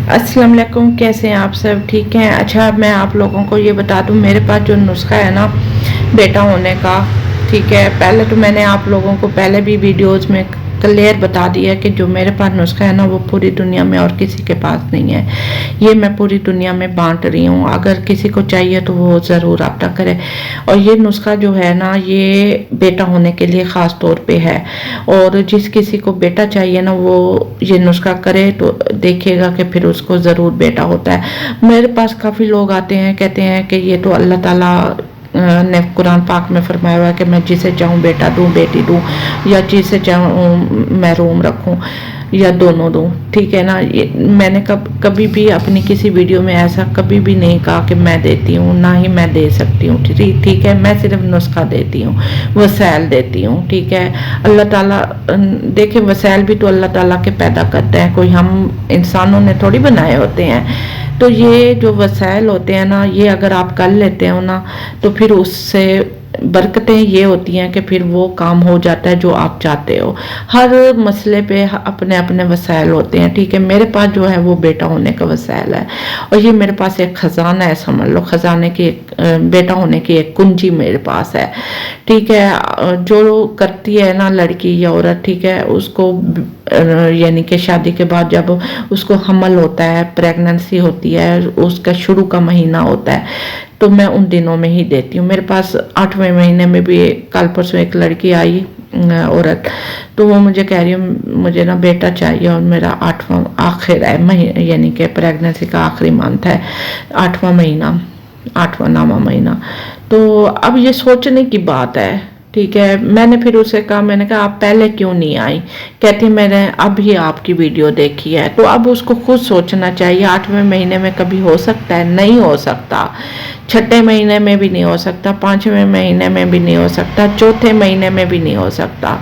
अस्सलाम वालेकुम, कैसे हैं आप सब? ठीक हैं? अच्छा, मैं आप लोगों को ये बता दूं, मेरे पास जो नुस्खा है ना बेटा होने का, ठीक है, पहले तो मैंने आप लोगों को पहले भी वीडियोस में क्लियर बता दिया कि जो मेरे पास नुस्खा है ना वो पूरी दुनिया में और किसी के पास नहीं है। ये मैं पूरी दुनिया में बांट रही हूँ, अगर किसी को चाहिए तो वो ज़रूर रब्ता करे। और ये नुस्खा जो है ना ये बेटा होने के लिए ख़ास तौर पे है, और जिस किसी को बेटा चाहिए ना वो ये नुस्खा करे तो देखिएगा कि फिर उसको ज़रूर बेटा होता है। मेरे पास काफ़ी लोग आते हैं, कहते हैं कि ये तो अल्लाह ताला ने कुरान पाक में फरमाया हुआ है कि मैं जिसे चाहूँ बेटा दूँ, बेटी दूँ, या जिसे चाहूँ महरूम रखूँ, या दोनों दूँ। ठीक है ना, ये मैंने कभी भी अपनी किसी वीडियो में ऐसा कभी भी नहीं कहा कि मैं देती हूँ, ना ही मैं दे सकती हूँ। ठीक है, मैं सिर्फ नुस्खा देती हूँ, वसाइल देती हूँ। ठीक है, अल्लाह ताला देखिए वसाइल भी तो अल्लाह ताला के पैदा करते हैं, कोई हम इंसानों ने थोड़ी बनाए होते हैं। तो ये जो वसाइल होते हैं ना, ये अगर आप कर लेते हो ना तो फिर उससे बरकतें ये होती हैं कि फिर वो काम हो जाता है जो आप चाहते हो। हर मसले पे अपने अपने वसाइल होते हैं। ठीक है, मेरे पास जो है वो बेटा होने का वसाइल है, और ये मेरे पास एक ख़जाना है, समझ लो ख़जाने की बेटा होने की एक कुंजी मेरे पास है। ठीक है, जो करती है ना लड़की या औरत, ठीक है, उसको यानी कि शादी के बाद जब उसको हमल होता है, प्रेगनेंसी होती है, उसका शुरू का महीना होता है, तो मैं उन दिनों में ही देती हूँ। मेरे पास 8वें महीने में भी कल परसों एक लड़की आई औरत, तो वो मुझे कह रही है मुझे ना बेटा चाहिए, और मेरा 8वां आखिर है महीना, यानी कि प्रेगनेंसी का आखिरी मंथ है, 8वां महीना, 8वां 9वां महीना। तो अब ये सोचने की बात है। ठीक है, मैंने फिर उसे कहा, मैंने कहा आप पहले क्यों नहीं आई? कहती मैंने अभी आपकी वीडियो देखी है। तो अब उसको खुद सोचना चाहिए, 8वें महीने में कभी हो सकता है? नहीं हो सकता। 6ठे महीने में भी नहीं हो सकता, 5वें महीने में भी नहीं हो सकता, 4थे महीने में भी नहीं हो सकता।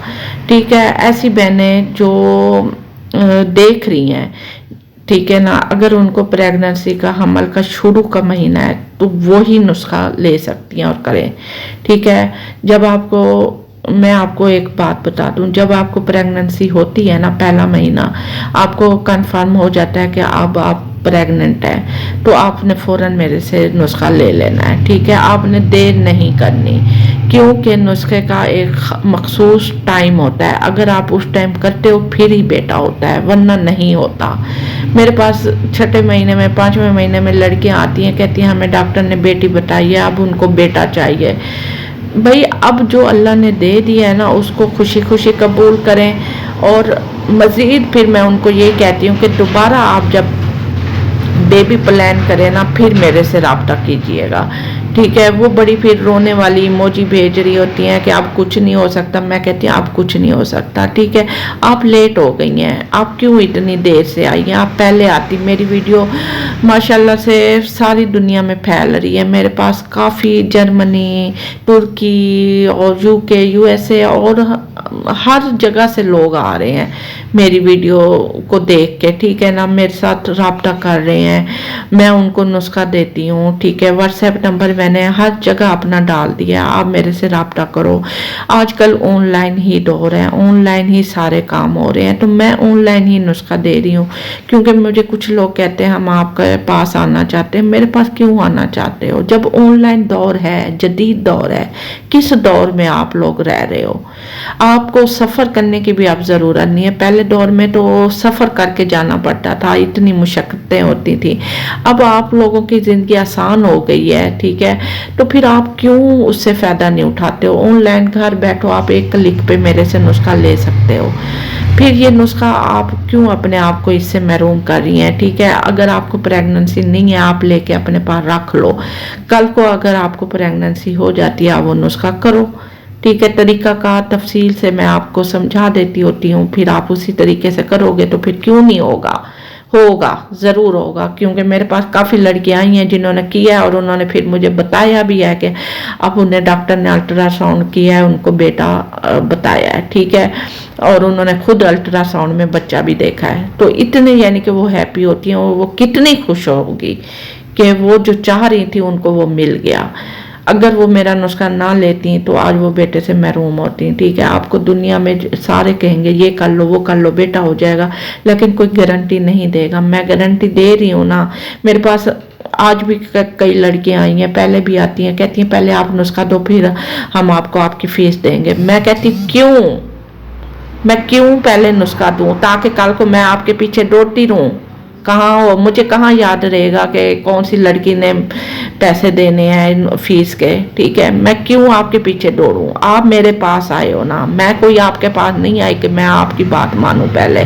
ठीक है, ऐसी बहनें जो देख रही हैं, ठीक है ना, अगर उनको प्रेगनेंसी का हमल का शुरू का महीना है तो वो ही नुस्खा ले सकती हैं और करें। ठीक है, जब आपको मैं आपको एक बात बता दूं, जब आपको प्रेगनेंसी होती है ना, पहला महीना आपको कंफर्म हो जाता है कि अब आप प्रेग्नेंट है, तो आपने फ़ौरन मेरे से नुस्खा ले लेना है। ठीक है, आपने देर नहीं करनी, क्योंकि नुस्खे का एक मखसूस टाइम होता है, अगर आप उस टाइम करते हो फिर ही बेटा होता है, वरना नहीं होता। मेरे पास 6ठे महीने में, 5वें महीने में लड़कियां आती हैं, कहती हैं हमें डॉक्टर ने बेटी बताई है, अब उनको बेटा चाहिए। भाई अब जो अल्लाह ने दे दिया है ना उसको खुशी खुशी कबूल करें, और मज़ीद फिर मैं उनको यही कहती हूँ कि दोबारा आप जब बेबी प्लान करें ना फिर मेरे से रब्ता कीजिएगा। ठीक है, वो बड़ी फिर रोने वाली इमोजी भेज रही होती हैं कि अब कुछ नहीं हो सकता। मैं कहती हूँ अब कुछ नहीं हो सकता। ठीक है, आप लेट हो गई हैं, आप क्यों इतनी देर से आई हैं? आप पहले आती, मेरी वीडियो माशाल्लाह से सारी दुनिया में फैल रही है। मेरे पास काफ़ी जर्मनी, तुर्की और यूके, यूएसए और हर जगह से लोग आ रहे हैं मेरी वीडियो को देख के। ठीक है ना, मेरे साथ रब्ता कर रहे हैं, मैं उनको नुस्खा देती हूँ। ठीक है, व्हाट्सएप नंबर मैंने हर जगह अपना डाल दिया, आप मेरे से रब्ता करो। आजकल ऑनलाइन ही दौर है, ऑनलाइन ही सारे काम हो रहे हैं, तो मैं ऑनलाइन ही नुस्खा दे रही हूँ। क्योंकि मुझे कुछ लोग कहते हैं हम आपके पास आना चाहते हैं। मेरे पास क्यों आना चाहते हो जब ऑनलाइन दौर है, जदीद दौर है? किस दौर में आप लोग रह रहे हो? आपको सफ़र करने की भी अब ज़रूरत नहीं है। पहले दौर में तो सफ़र करके जाना पड़ता था, इतनी मुशक्क़तें होती थी। अब आप लोगों की ज़िंदगी आसान हो गई है। ठीक है, तो फिर आप क्यों उससे फ़ायदा नहीं उठाते हो? ऑनलाइन घर बैठो, आप एक क्लिक पे मेरे से नुस्खा ले सकते हो। फिर ये नुस्खा आप क्यों अपने आप को इससे महरूम कर रही हैं? ठीक है, अगर आपको प्रेगनेंसी नहीं है आप लेके अपने पास रख लो, कल को अगर आपको प्रेगनेंसी हो जाती है आप वो नुस्खा करो। ठीक है, तरीका का तफसील से मैं आपको समझा देती होती हूँ, फिर आप उसी तरीके से करोगे तो फिर क्यों नहीं होगा? होगा, ज़रूर होगा। क्योंकि मेरे पास काफ़ी लड़कियां आई हैं जिन्होंने किया है और उन्होंने फिर मुझे बताया भी है कि अब उन्हें डॉक्टर ने अल्ट्रासाउंड किया है, उनको बेटा बताया है। ठीक है, और उन्होंने खुद अल्ट्रासाउंड में बच्चा भी देखा है। तो इतने यानी कि वो हैप्पी होती हैं, वो कितनी खुश होगी कि वो जो चाह रही थी उनको वो मिल गया। اگر وہ میرا نسخہ نہ لیتی تو آج وہ بیٹے سے محروم ہوتی. ٹھیک ہے, آپ کو دنیا میں سارے کہیں گے یہ کر لو وہ کر لو, بیٹا ہو جائے گا, لیکن کوئی گارنٹی نہیں دے گا. میں گارنٹی دے رہی ہوں نا. میرے پاس آج بھی کئی لڑکیاں آئی ہیں, پہلے بھی آتی ہیں, کہتی ہیں پہلے آپ نسخہ دو پھر ہم آپ کی فیس دیں گے. میں کہتی میں کیوں پہلے نسخہ دوں, تاکہ کل کو میں آپ کے پیچھے دوڑتی رہوں. مجھے کہاں یاد رہے گا کہ کون سی لڑکی نے پیسے دینے ہیں فیس کے. ٹھیک ہے, میں کیوں آپ کے پیچھے دوڑوں. آپ میرے پاس آئے ہو نا, میں کوئی آپ کے پاس نہیں آئی کہ میں آپ کی بات مانوں. پہلے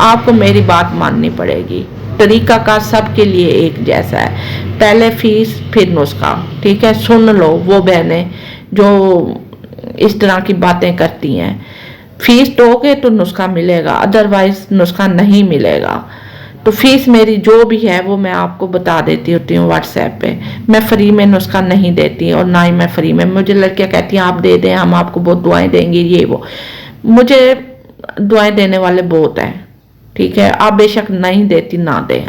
آپ کو میری بات ماننی پڑے گی. طریقہ کا سب کے لیے ایک جیسا ہے, پہلے فیس پھر نسخہ. ٹھیک ہے, سن لو وہ بہنیں جو اس طرح کی باتیں کرتی ہیں. فیس دو گے تو نسخہ ملے گا, ادروائز نسخہ نہیں ملے گا. تو فیس میری جو بھی ہے وہ میں آپ کو بتا دیتی ہوتی ہوں واٹس ایپ پہ. میں فری میں نسخہ نہیں دیتی, اور نہ ہی میں فری میں, مجھے لڑکیاں کہتی ہیں آپ دے دیں, ہم آپ کو بہت دعائیں دیں گے یہ وہ. مجھے دعائیں دینے والے بہت ہیں. ٹھیک ہے, آپ بے شک نہیں دیتی نہ دیں.